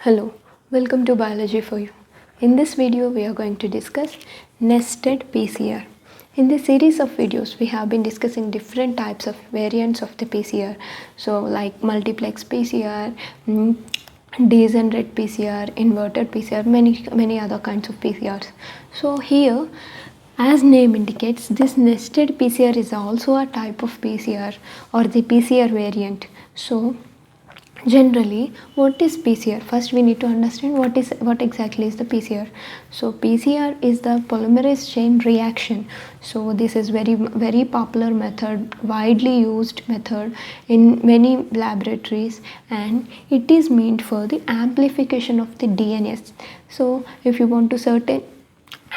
Hello, welcome to Biology for You. In this video, we are going to discuss nested PCR. In this series of videos, we have been discussing different types of variants of the PCR. So, like multiplex PCR, degenerate PCR, inverted PCR, many other kinds of PCRs. So here, as name indicates, this nested PCR is also a type of PCR or the PCR variant. So generally, what is PCR? First, we need to understand what exactly is the PCR. So PCR is the polymerase chain reaction. So this is very popular method, widely used method in many laboratories, and it is meant for the amplification of the DNA. So if you want to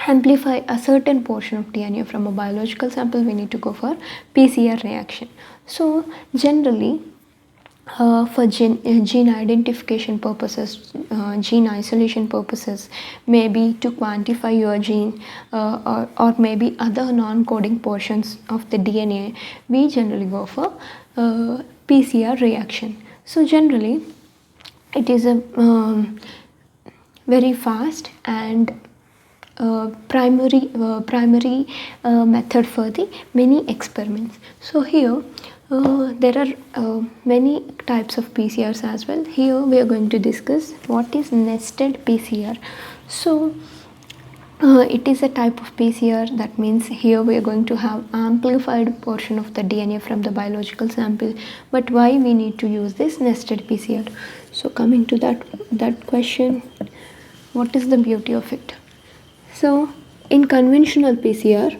amplify a certain portion of DNA from a biological sample, we need to go for PCR reaction. So generally, for gene identification purposes, gene isolation purposes, maybe to quantify your gene or maybe other non-coding portions of the DNA, we generally go for PCR reaction. So generally, it is a very fast and primary method for the many experiments. So here there are many types of PCRs as well. Here we are going to discuss what is nested PCR. So it is a type of PCR. That means here we are going to have amplified portion of the DNA from the biological sample. But why we need to use this nested PCR? So coming to that question, what is the beauty of it? So in conventional PCR,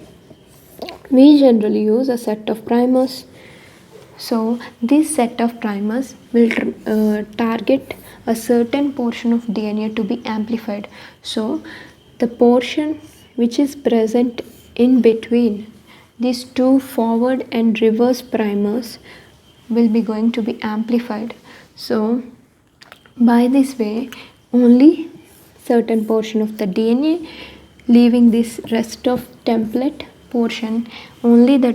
we generally use a set of primers. So this set of primers will target a certain portion of DNA to be amplified. So the portion which is present in between these two forward and reverse primers will be going to be amplified. So by this way, only certain portion of the DNA, leaving this rest of template portion, only the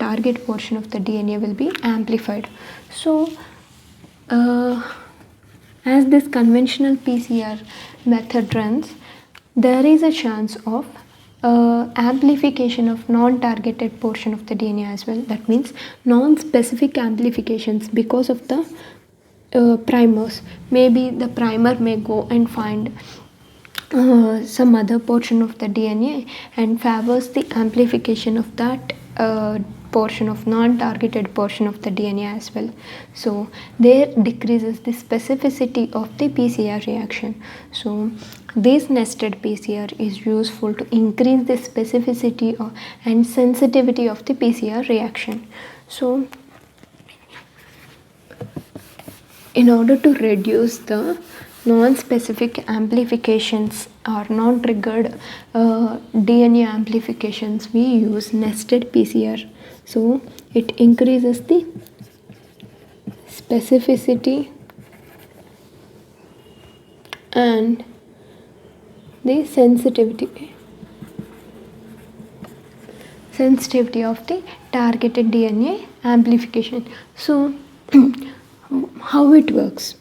target portion of the DNA will be amplified. So as this conventional PCR method runs, there is a chance of amplification of non-targeted portion of the DNA as well. That means non-specific amplifications because of the primers. Maybe the primer may go and find some other portion of the DNA and favors the amplification of that portion of non-targeted portion of the DNA as well. So there decreases the specificity of the PCR reaction. So this nested PCR is useful to increase the specificity and sensitivity of the PCR reaction. So in order to reduce the non-specific amplifications or non-triggered DNA amplifications, we use nested PCR. So it increases the specificity and the sensitivity of the targeted DNA amplification. So how it works?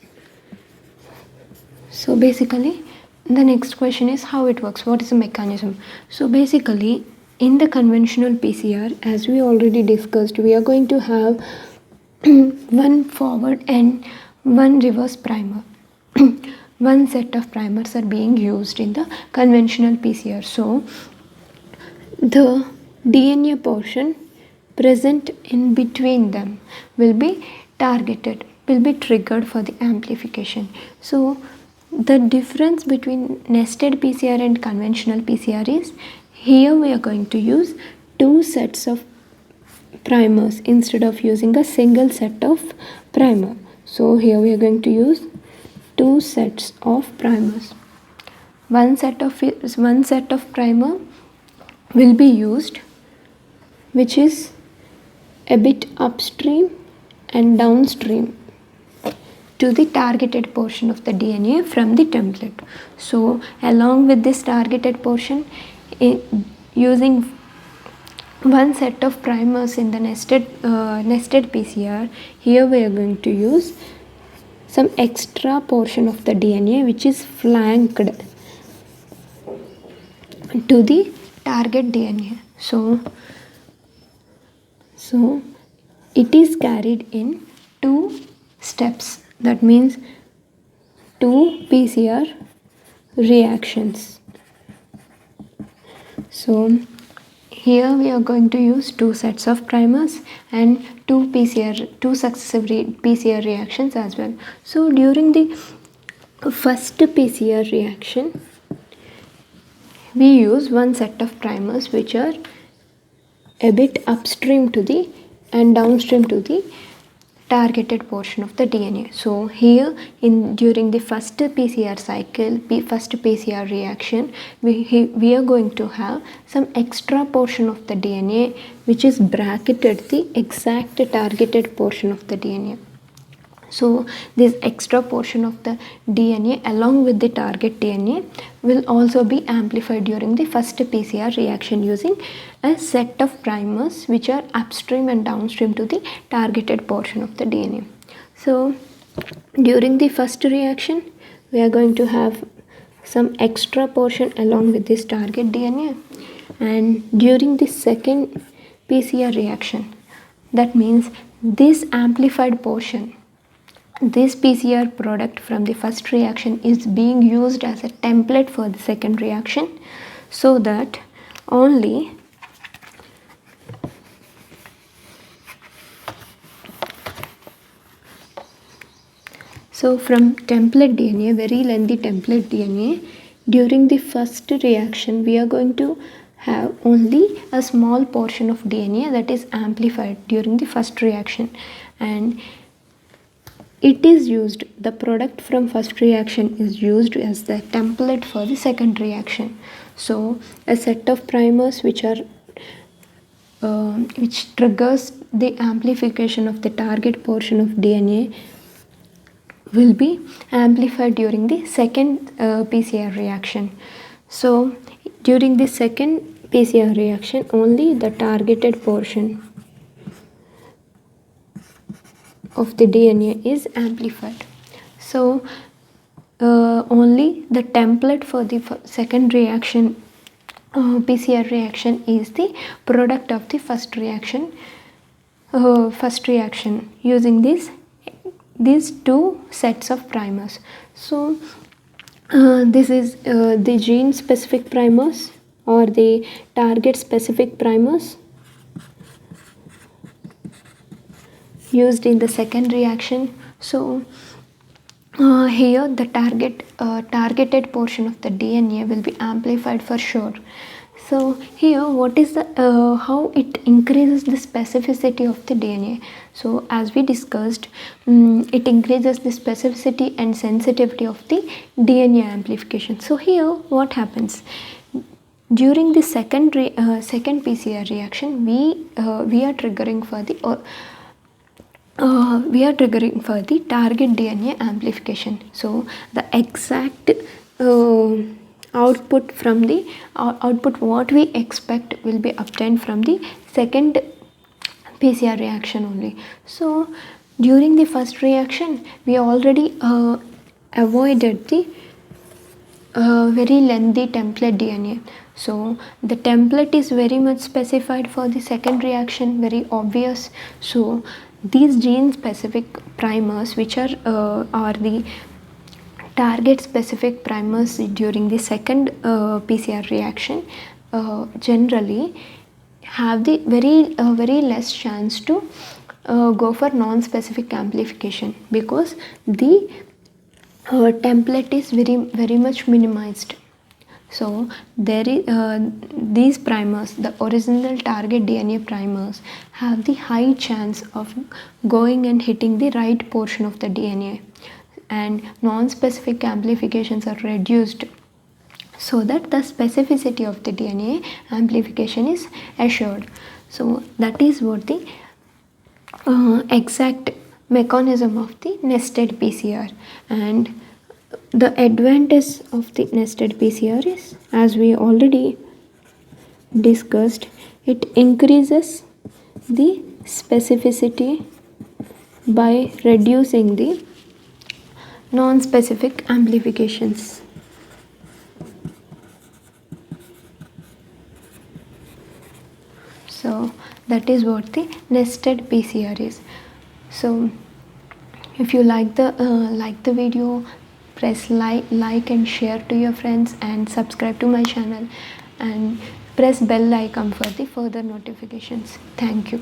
So basically, the next question is how it works. What is the mechanism? So basically, in the conventional PCR, as we already discussed, we are going to have one forward and one reverse primer. One set of primers are being used in the conventional PCR. So the DNA portion present in between them will be targeted, will be triggered for the amplification. So the difference between nested PCR and conventional PCR is, here we are going to use two sets of primers instead of using a single set of primer. So here we are going to use two sets of primers. One set of primer will be used which is a bit upstream and downstream to the targeted portion of the DNA from the template. So along with this targeted portion, using one set of primers in the nested PCR, here we are going to use some extra portion of the DNA which is flanked to the target DNA. So it is carried in two steps. That means two PCR reactions. So here we are going to use two sets of primers and two successive PCR reactions as well. So during the first PCR reaction, we use one set of primers which are a bit upstream to the and downstream to the targeted portion of the DNA. So here during the first PCR cycle, first PCR reaction, we are going to have some extra portion of the DNA which is bracketed the exact targeted portion of the DNA. So this extra portion of the DNA along with the target DNA will also be amplified during the first PCR reaction using a set of primers which are upstream and downstream to the targeted portion of the DNA. So during the first reaction, we are going to have some extra portion along with this target DNA, and during the second PCR reaction, that means this amplified portion, this PCR product from the first reaction is being used as a template for the second reaction, so that only from template DNA, very lengthy template DNA, during the first reaction we are going to have only a small portion of DNA that is amplified during the first reaction, and it is used, the product from first reaction is used as the template for the second reaction. So a set of primers which triggers the amplification of the target portion of DNA will be amplified during the second PCR reaction. So during the second PCR reaction, only the targeted portion of the DNA is amplified. So only the template for the second reaction, PCR reaction, is the product of the first reaction using these two sets of primers. So this is the gene specific primers or the target specific primers used in the second reaction. So here the targeted portion of the DNA will be amplified for sure. So here what is the how it increases the specificity of the DNA. So as we discussed, it increases the specificity and sensitivity of the DNA amplification. So here what happens? During the second PCR reaction, we are triggering for the target DNA amplification. So the exact output from the output what we expect will be obtained from the second PCR reaction only. So during the first reaction, we already avoided the very lengthy template DNA. So the template is very much specified for the second reaction, very obvious. So these gene specific primers, which are the target specific primers during the second PCR reaction, generally have the very less chance to go for non-specific amplification, because the template is very much minimized. So there is these primers, the original target DNA primers, have the high chance of going and hitting the right portion of the DNA, and non-specific amplifications are reduced so that the specificity of the DNA amplification is assured. So that is what the exact mechanism of the nested PCR. And the advantage of the nested PCR is, as we already discussed, it increases the specificity by reducing the Non-specific amplifications. So that is what the nested PCR is. So if you like the video, press like and share to your friends, and subscribe to my channel, and press bell icon for the further notifications. Thank you.